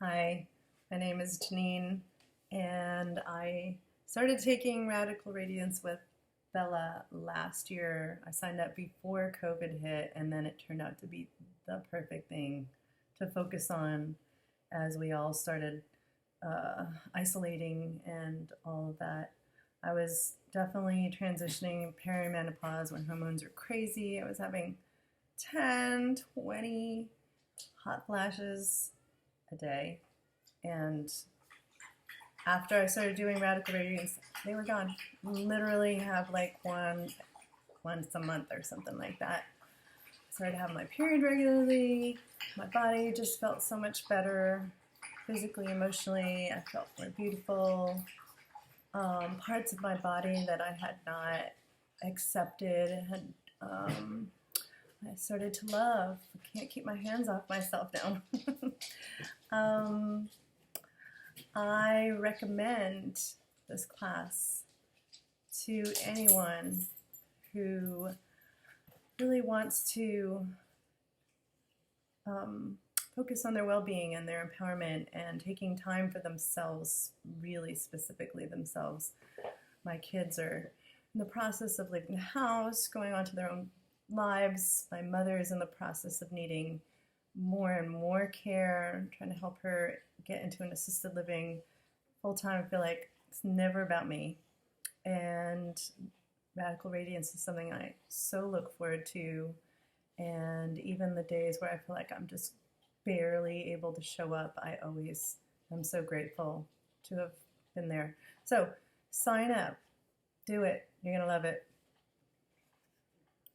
Hi, my name is Janine, and I started taking Radical Radiance with Bella last year. I signed up before COVID hit, and then it turned out to be the perfect thing to focus on as we all started isolating and all of that. I was definitely transitioning perimenopause when hormones are crazy. I was having 10, 20 hot flashes a day, and after I started doing Radical Radiance, they were gone. Literally have like once a month or something like that. I started having my period regularly. My body just felt so much better, physically, emotionally. I felt more beautiful. Parts of my body that I had not accepted I started to love. I can't keep my hands off myself now. I recommend this class to anyone who really wants to focus on their well-being and their empowerment and taking time for themselves, really specifically themselves. My kids are in the process of leaving the house, going on to their own lives. My mother is in the process of needing more and more care. I'm trying to help her get into an assisted living full-time. I feel like it's never about me. And Radical Radiance is something I so look forward to. And even the days where I feel like I'm just barely able to show up, I always am so grateful to have been there. So sign up. Do it. You're going to love it.